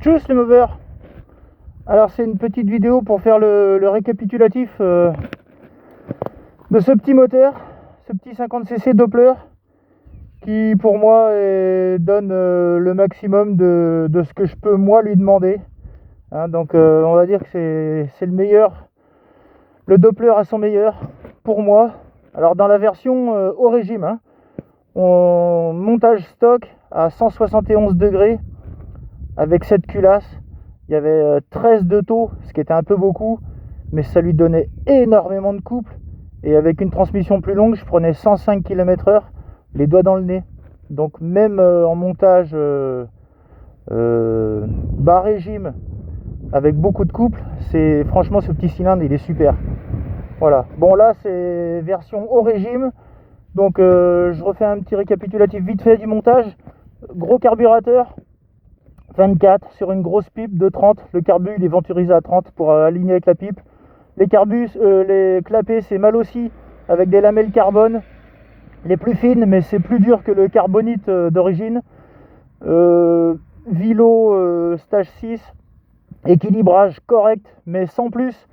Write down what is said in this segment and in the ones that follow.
Tchuss les moveurs. Alors c'est une petite vidéo pour faire le récapitulatif de ce petit moteur, ce petit 50cc Doppler qui pour moi donne le maximum de ce que je peux moi lui demander. Hein, donc on va dire que c'est le meilleur, le Doppler à son meilleur pour moi. Alors dans la version au régime, hein, on montage stock à 171 degrés avec cette culasse. Il y avait 13 de taux, ce qui était un peu beaucoup, mais ça lui donnait énormément de couple. Et avec une transmission plus longue, je prenais 105 km/h, les doigts dans le nez. Donc même en montage bas régime, avec beaucoup de couple, franchement ce petit cylindre il est super. Voilà. Bon là c'est version au régime. Donc je refais un petit récapitulatif vite fait du montage. Gros carburateur 24 sur une grosse pipe de 30. Le carbu il est venturisé à 30 pour aligner avec la pipe. Les clapets c'est mal aussi avec des lamelles carbone. Les plus fines mais c'est plus dur que le carbonite d'origine. Vilo stage 6. Équilibrage correct mais sans plus.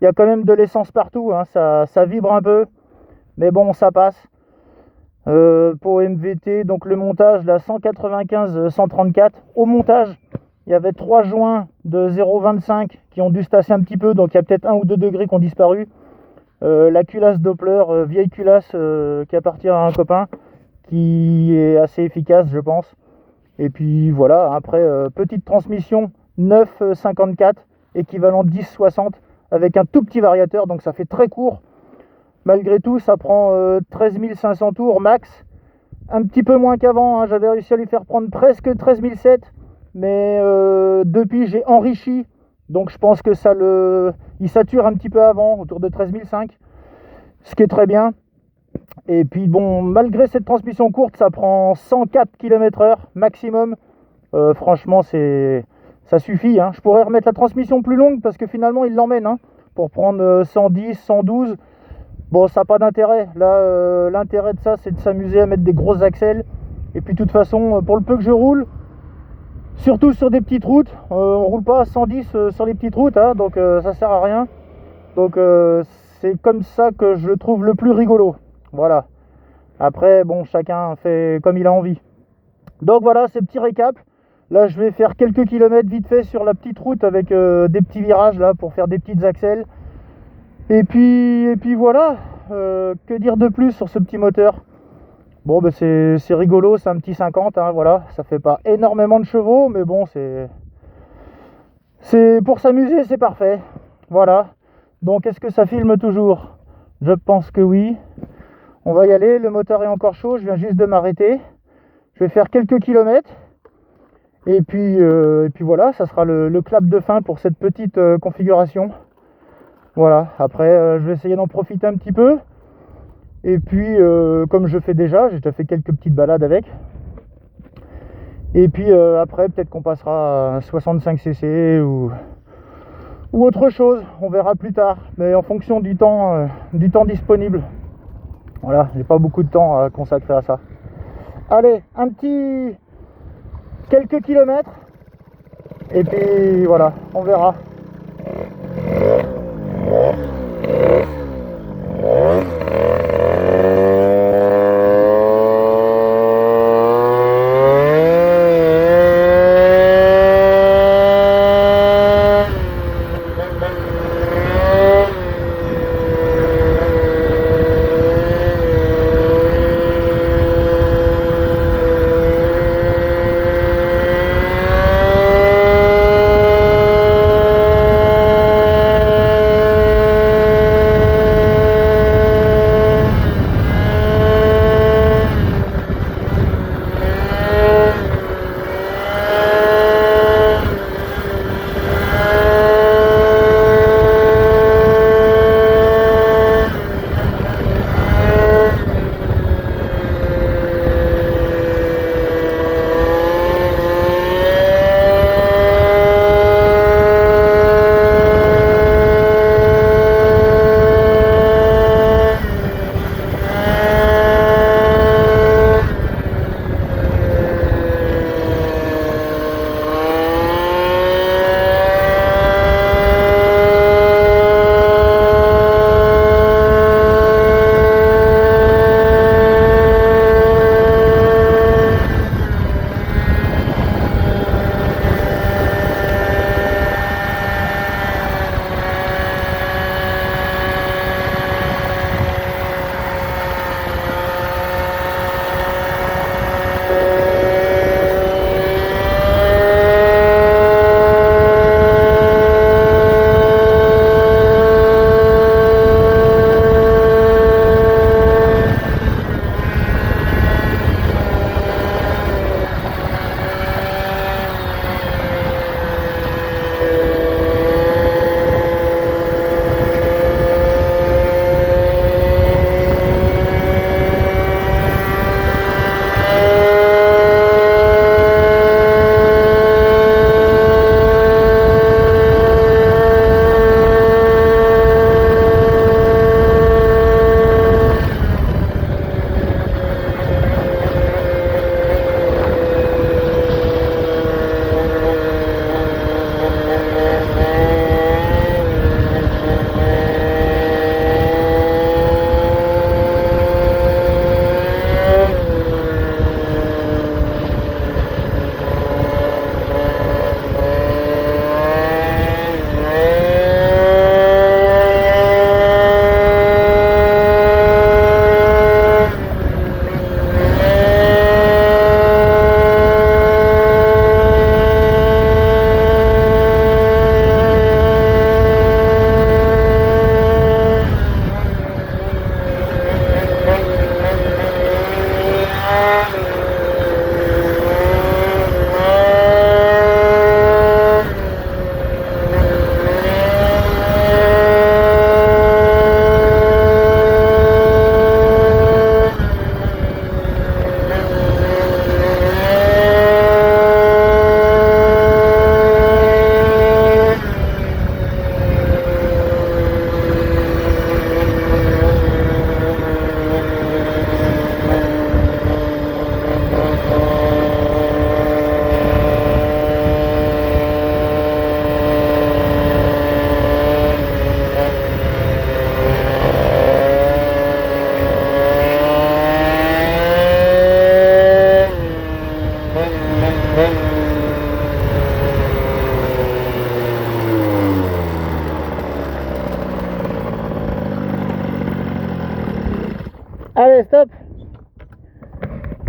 Il y a quand même de l'essence partout, hein. Ça vibre un peu. Mais bon ça passe. Pour MVT, donc le montage là 195-134. Au montage il y avait 3 joints de 0,25 qui ont dû se tasser un petit peu, donc il y a peut-être 1 ou 2 degrés qui ont disparu. La culasse Doppler, vieille culasse qui appartient à un copain, qui est assez efficace je pense. Et puis voilà, après petite transmission 9,54 équivalent 10,60 avec un tout petit variateur, donc ça fait très court. Malgré tout, ça prend 13 500 tours max. Un petit peu moins qu'avant, hein. J'avais réussi à lui faire prendre presque 13 700. Mais depuis, j'ai enrichi. Donc je pense que il sature un petit peu avant, autour de 13 500. Ce qui est très bien. Et puis bon, malgré cette transmission courte, ça prend 104 km/h maximum. Franchement, ça suffit. Hein. Je pourrais remettre la transmission plus longue parce que finalement, il l'emmène. Hein, pour prendre 110, 112. Bon, ça n'a pas d'intérêt. Là, l'intérêt de ça, c'est de s'amuser à mettre des grosses axelles. Et puis, de toute façon, pour le peu que je roule, surtout sur des petites routes, on roule pas à 110 sur les petites routes, hein, donc ça sert à rien. Donc, c'est comme ça que je le trouve le plus rigolo. Voilà. Après, bon, chacun fait comme il a envie. Donc, voilà, ces petits récaps. Là, je vais faire quelques kilomètres vite fait sur la petite route avec des petits virages là pour faire des petites axelles. Et puis voilà, que dire de plus sur ce petit moteur? Bon, ben c'est rigolo, c'est un petit 50, hein, voilà, ça fait pas énormément de chevaux, mais bon, c'est pour s'amuser, c'est parfait. Voilà, donc est-ce que ça filme toujours? Je pense que oui. On va y aller, le moteur est encore chaud, je viens juste de m'arrêter. Je vais faire quelques kilomètres. Et puis voilà, ça sera le clap de fin pour cette petite configuration. Voilà, après je vais essayer d'en profiter un petit peu. Et puis comme je fais déjà, j'ai déjà fait quelques petites balades avec. Et puis après peut-être qu'on passera à 65cc ou autre chose, on verra plus tard. Mais en fonction du temps disponible. Voilà, j'ai pas beaucoup de temps à consacrer à ça. Allez, quelques kilomètres. Et puis voilà, on verra.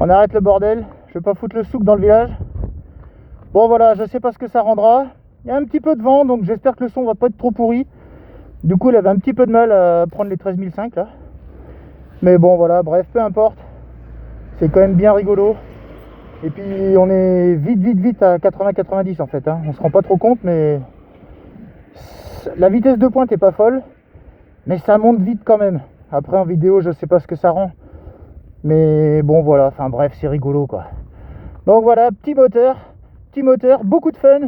On arrête le bordel. Je vais pas foutre le souk dans le village. Bon voilà, je sais pas ce que ça rendra. Il y a un petit peu de vent, donc j'espère que le son va pas être trop pourri. Du coup, il avait un petit peu de mal à prendre les 13005 là. Mais bon voilà, bref, peu importe. C'est quand même bien rigolo. Et puis on est vite à 80-90 en fait. On se rend pas trop compte, mais la vitesse de pointe est pas folle. Mais ça monte vite quand même. Après en vidéo, je sais pas ce que ça rend. Mais bon voilà, enfin bref, c'est rigolo quoi. Donc voilà, petit moteur, beaucoup de fun.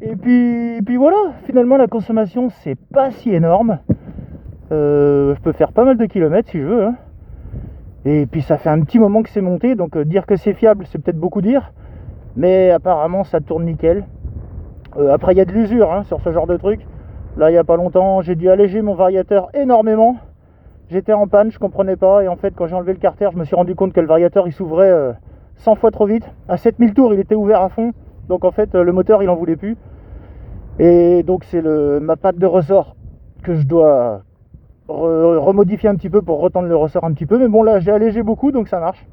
Et puis voilà, finalement la consommation c'est pas si énorme. Je peux faire pas mal de kilomètres si je veux. Et puis ça fait un petit moment que c'est monté, donc dire que c'est fiable c'est peut-être beaucoup dire. Mais apparemment ça tourne nickel. Après il y a de l'usure sur ce genre de truc. Là il n'y a pas longtemps j'ai dû alléger mon variateur énormément. J'étais en panne, je comprenais pas. Et en fait quand j'ai enlevé le carter je me suis rendu compte que le variateur il s'ouvrait 100 fois trop vite. À 7000 tours il était ouvert à fond. Donc en fait le moteur il en voulait plus. Et donc c'est ma patte de ressort que je dois remodifier un petit peu pour retendre le ressort un petit peu. Mais bon là j'ai allégé beaucoup donc ça marche.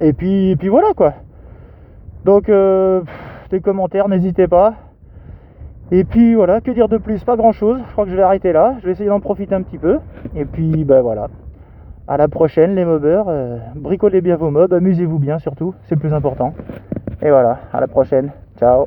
Et puis voilà quoi. Donc des commentaires n'hésitez pas. Et puis voilà, que dire de plus, pas grand chose. Je crois que je vais arrêter là. Je vais essayer d'en profiter un petit peu. Et puis ben voilà. À la prochaine les mobbers. Bricolez bien vos mobs, amusez-vous bien surtout, c'est le plus important. Et voilà, à la prochaine. Ciao.